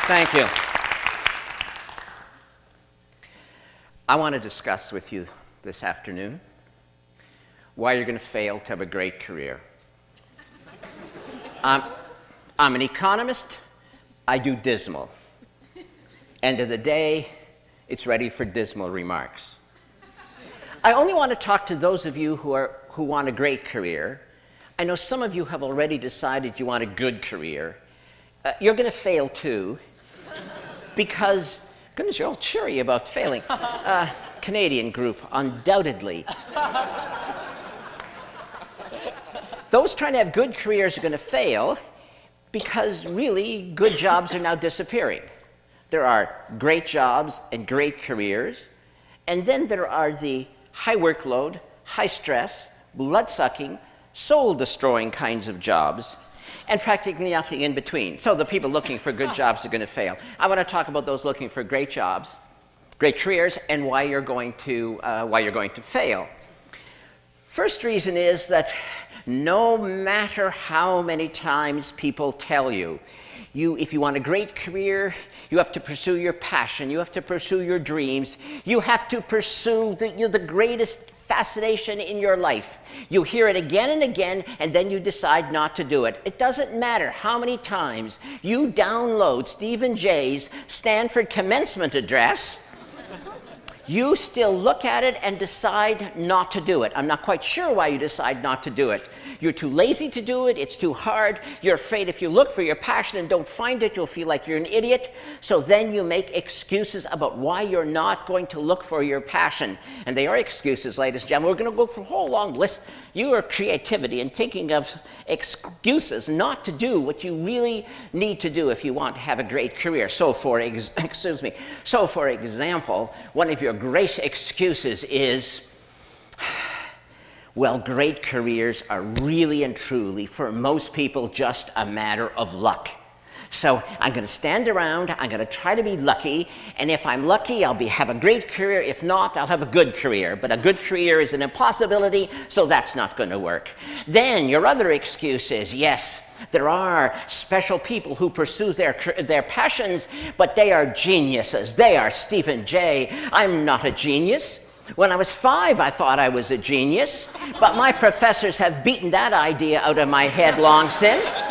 Thank you. I want to discuss with you this afternoon why you're going to fail to have a great career. I'm an economist. I do dismal. End of the day, it's ready for dismal remarks. I only want to talk to those of you who want a great career. I know some of you have already decided you want a good career. You're going to fail too, because, goodness, you're all cheery about failing. Canadian group, undoubtedly. Those trying to have good careers are going to fail because really good jobs are now disappearing. There are great jobs and great careers, and then there are the high workload, high stress, blood-sucking, soul-destroying kinds of jobs, and practically nothing in between. So the people looking for good jobs are going to fail. I want to talk about those looking for great jobs, great careers, and why you're going to fail. First reason is that no matter how many times people tell you, if you want a great career, you have to pursue your passion, you have to pursue your dreams, you have to pursue the greatest fascination in your life. You hear it again and again, and then you decide not to do it. It doesn't matter how many times you download Stephen Jay's Stanford commencement address, you still look at it and decide not to do it. I'm not quite sure why you decide not to do it. You're too lazy to do it, it's too hard, you're afraid if you look for your passion and don't find it, you'll feel like you're an idiot. So then you make excuses about why you're not going to look for your passion. And they are excuses, ladies and gentlemen. We're going to go through a whole long list. Your creativity and thinking of excuses not to do what you really need to do if you want to have a great career. So for example, one of your great excuses is, well, great careers are really and truly, for most people, just a matter of luck. So I'm going to stand around, I'm going to try to be lucky, and if I'm lucky, I'll have a great career. If not, I'll have a good career. But a good career is an impossibility, so that's not going to work. Then your other excuse is, yes, there are special people who pursue their passions, but they are geniuses. They are Stephen Jay. I'm not a genius. When I was 5, I thought I was a genius, but my professors have beaten that idea out of my head long since.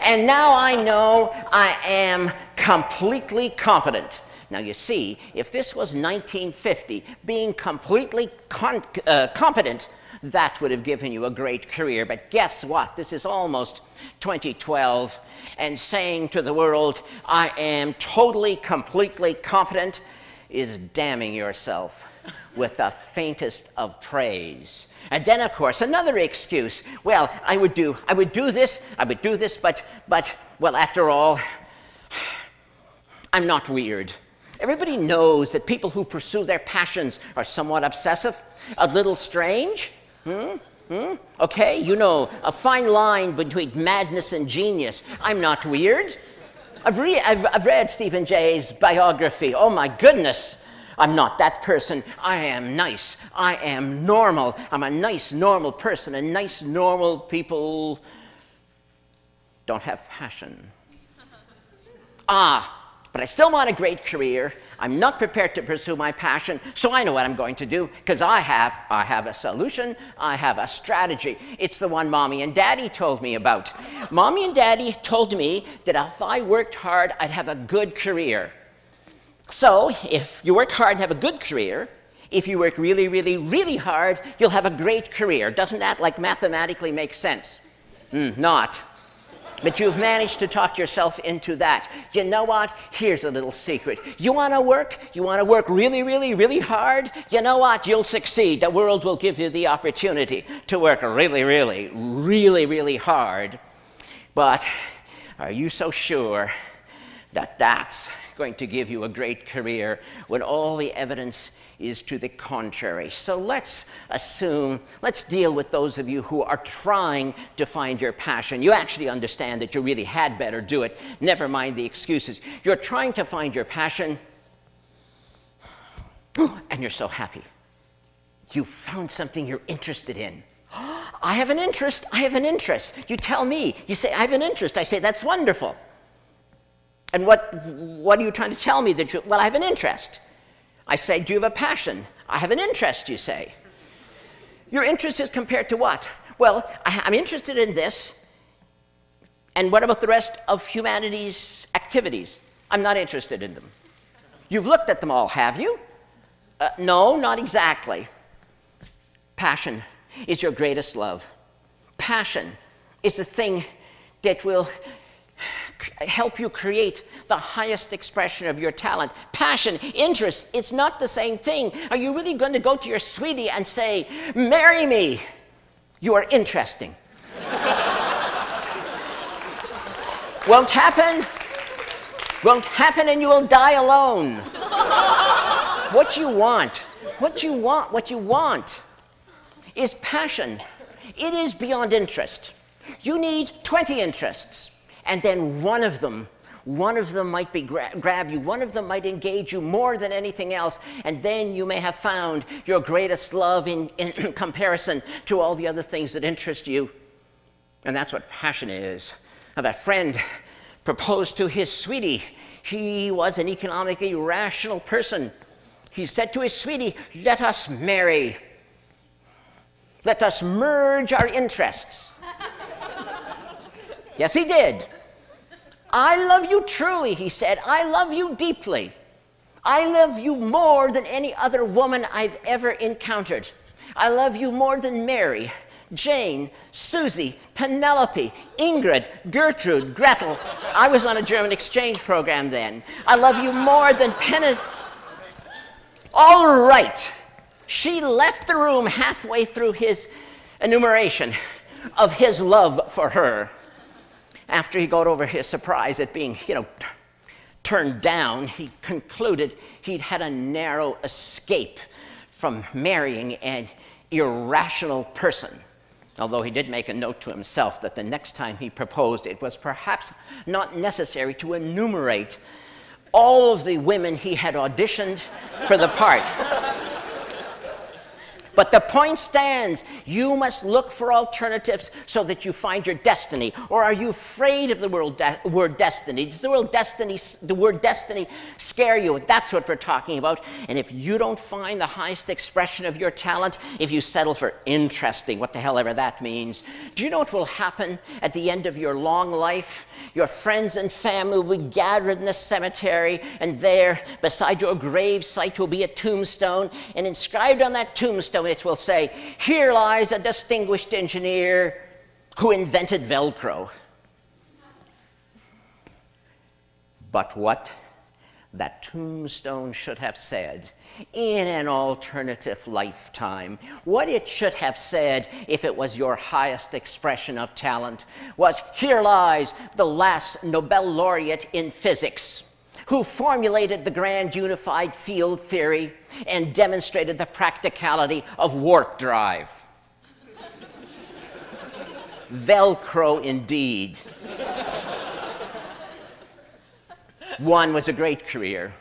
And now I know I am completely competent. Now you see, if this was 1950, being completely competent, that would have given you a great career. But guess what? This is almost 2012, and saying to the world, I am totally, completely competent, is damning yourself with the faintest of praise. And then, of course, another excuse. Well, I would do this, but, well, after all, I'm not weird. Everybody knows that people who pursue their passions are somewhat obsessive, a little strange. Okay, you know, a fine line between madness and genius. I'm not weird. I've read Stephen Jay's biography. Oh my goodness, I'm not that person. I am nice. I am normal. I'm a nice, normal person, and nice, normal people don't have passion. But I still want a great career. I'm not prepared to pursue my passion, so I know what I'm going to do, because I have a solution, I have a strategy. It's the one Mommy and Daddy told me about. Mommy and Daddy told me that if I worked hard, I'd have a good career. So if you work hard and have a good career, if you work really, really, really hard, you'll have a great career. Doesn't that, like, mathematically make sense? Not. But you've managed to talk yourself into that. You know what? Here's a little secret. You want to work? You want to work really, really, really hard? You know what? You'll succeed. The world will give you the opportunity to work really, really, really, really hard. But are you so sure that that's going to give you a great career when all the evidence is to the contrary? So let's deal with those of you who are trying to find your passion. You actually understand that you really had better do it. Never mind the excuses. You're trying to find your passion, and you're so happy. You found something you're interested in. I have an interest. I have an interest. You tell me. You say, I have an interest. I say, that's wonderful. And what are you trying to tell me? Well, I have an interest. I say, do you have a passion? I have an interest, you say. Your interest is compared to what? Well, I'm interested in this. And what about the rest of humanity's activities? I'm not interested in them. You've looked at them all, have you? No, not exactly. Passion is your greatest love. Passion is the thing that will help you create the highest expression of your talent. Passion, interest, it's not the same thing. Are you really going to go to your sweetie and say, marry me? You are interesting. Won't happen. Won't happen, and you will die alone. What you want is passion. It is beyond interest. You need 20 interests. And then one of them might grab you. One of them might engage you more than anything else. And then you may have found your greatest love in comparison to all the other things that interest you. And that's what passion is. Now, that friend proposed to his sweetie. He was an economically rational person. He said to his sweetie, let us marry. Let us merge our interests. Yes, he did. I love you truly, he said. I love you deeply. I love you more than any other woman I've ever encountered. I love you more than Mary, Jane, Susie, Penelope, Ingrid, Gertrude, Gretel. I was on a German exchange program then. I love you more than All right. She left the room halfway through his enumeration of his love for her. After he got over his surprise at being, turned down, he concluded he'd had a narrow escape from marrying an irrational person. Although he did make a note to himself that the next time he proposed, it was perhaps not necessary to enumerate all of the women he had auditioned for the part. But the point stands. You must look for alternatives so that you find your destiny. Or are you afraid of the word destiny? Does the word destiny scare you? That's what we're talking about. And if you don't find the highest expression of your talent, if you settle for interesting, what the hell ever that means, do you know what will happen at the end of your long life? Your friends and family will be gathered in the cemetery, and there, beside your grave site, will be a tombstone, and inscribed on that tombstone it will say, "Here lies a distinguished engineer who invented Velcro." But what that tombstone should have said in an alternative lifetime, what it should have said if it was your highest expression of talent, was, "Here lies the last Nobel laureate in physics, who formulated the grand unified field theory and demonstrated the practicality of warp drive." Velcro indeed. One was a great career.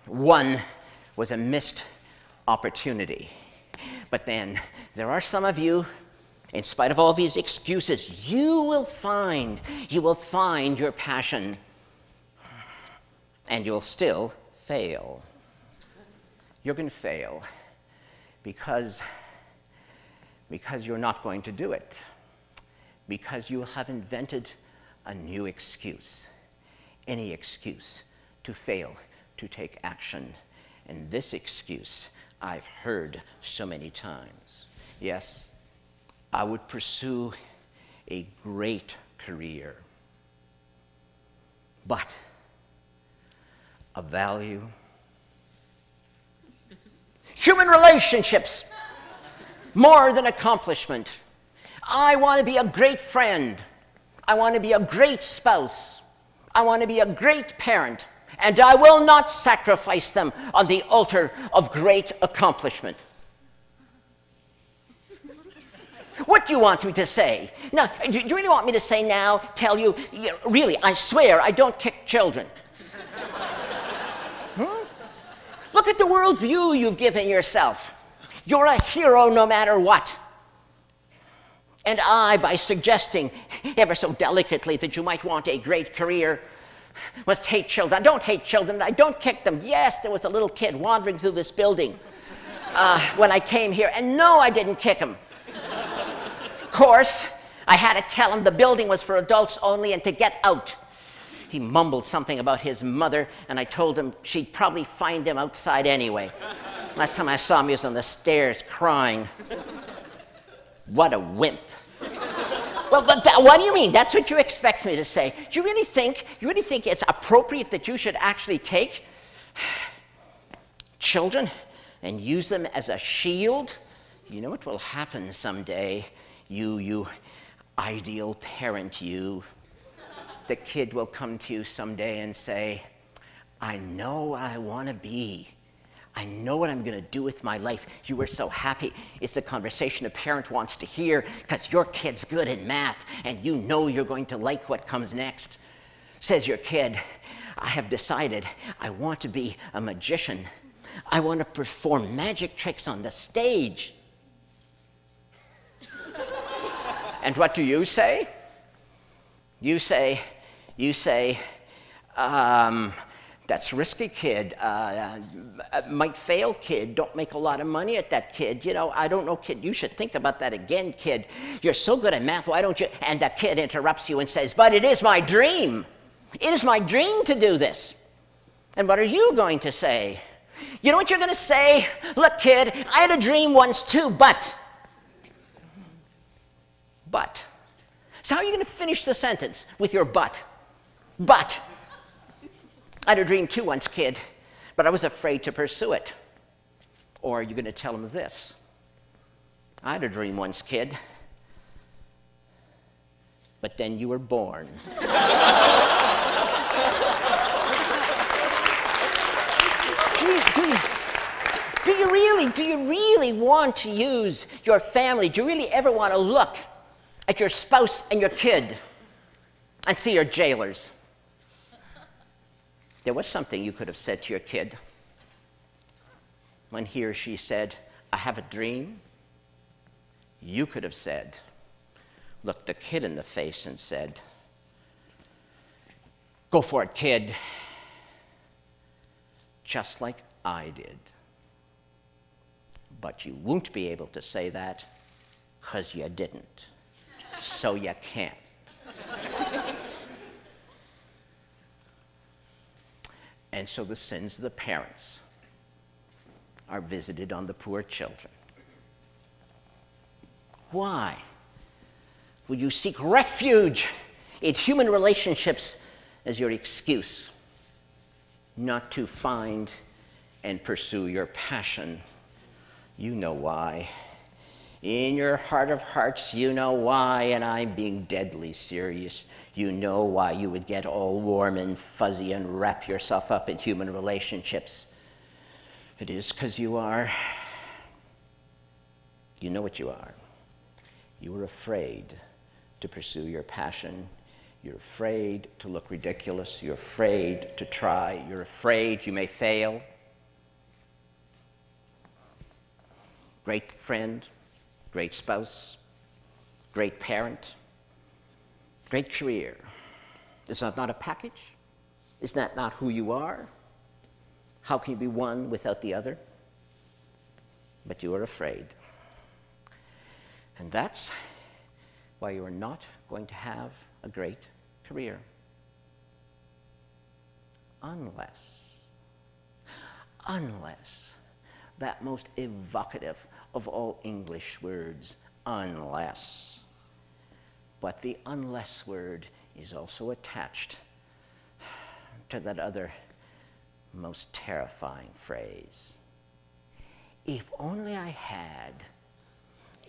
One was a missed opportunity. But then there are some of you, in spite of all these excuses, you will find your passion, and you'll still fail. You're going to fail because you're not going to do it, because you have invented a new excuse. Any excuse to fail to take action. And this excuse I've heard so many times. Yes, I would pursue a great career, but a value. Human relationships, more than accomplishment. I want to be a great friend. I want to be a great spouse. I want to be a great parent, and I will not sacrifice them on the altar of great accomplishment. What do you want me to say? Now, do you really want me to say now, tell you, really, I swear I don't kick children? Look at the worldview you've given yourself. You're a hero no matter what. And I, by suggesting ever so delicately that you might want a great career, Must hate children. I don't hate children. I don't kick them. Yes, there was a little kid wandering through this building when I came here, and no, I didn't kick him. Of course, I had to tell him the building was for adults only and to get out. He mumbled something about his mother, and I told him she'd probably find him outside anyway. Last time I saw him, he was on the stairs crying. What a wimp. Well, what do you mean? That's what you expect me to say. Do you really think it's appropriate that you should actually take children and use them as a shield? You know what will happen someday, you ideal parent, you. The kid will come to you someday and say, I know what I want to be. I know what I'm going to do with my life. You were so happy. It's the conversation a parent wants to hear because your kid's good at math and you know you're going to like what comes next. Says your kid, I have decided I want to be a magician. I want to perform magic tricks on the stage. And what do you say? You say, that's risky, kid. Might fail, kid. Don't make a lot of money at that, kid. You know, I don't know, kid. You should think about that again, kid. You're so good at math. Why don't you? And that kid interrupts you and says, but it is my dream. It is my dream to do this. And what are you going to say? You know what you're going to say? Look, kid, I had a dream once too, but. So how are you going to finish the sentence with your but? But. I had a dream too once, kid, but I was afraid to pursue it. Or are you going to tell him this? I had a dream once, kid, but then you were born. Do you really want to use your family? Do you really ever want to look at your spouse and your kid and see your jailers? There was something you could have said to your kid when he or she said, I have a dream. You could have said, looked the kid in the face and said, go for it, kid, just like I did. But you won't be able to say that because you didn't. So you can't. And so the sins of the parents are visited on the poor children. Why? Will you seek refuge in human relationships as your excuse not to find and pursue your passion? You know why. In your heart of hearts, you know why, and I'm being deadly serious. You know why you would get all warm and fuzzy and wrap yourself up in human relationships. It is because you are. You know what you are. You are afraid to pursue your passion. You're afraid to look ridiculous. You're afraid to try. You're afraid you may fail. Great friend. Great spouse, great parent, great career. Is that not a package? Is that not who you are? How can you be one without the other? But you are afraid. And that's why you are not going to have a great career. Unless that most evocative of all English words, unless. But the unless word is also attached to that other most terrifying phrase. If only I had,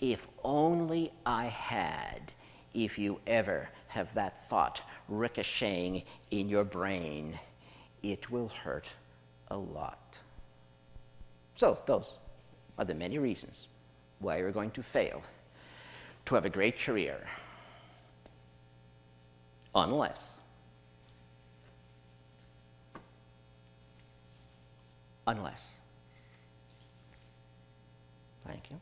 if only I had, if you ever have that thought ricocheting in your brain, it will hurt a lot. So those are the many reasons why you're going to fail to have a great career. Unless Thank you.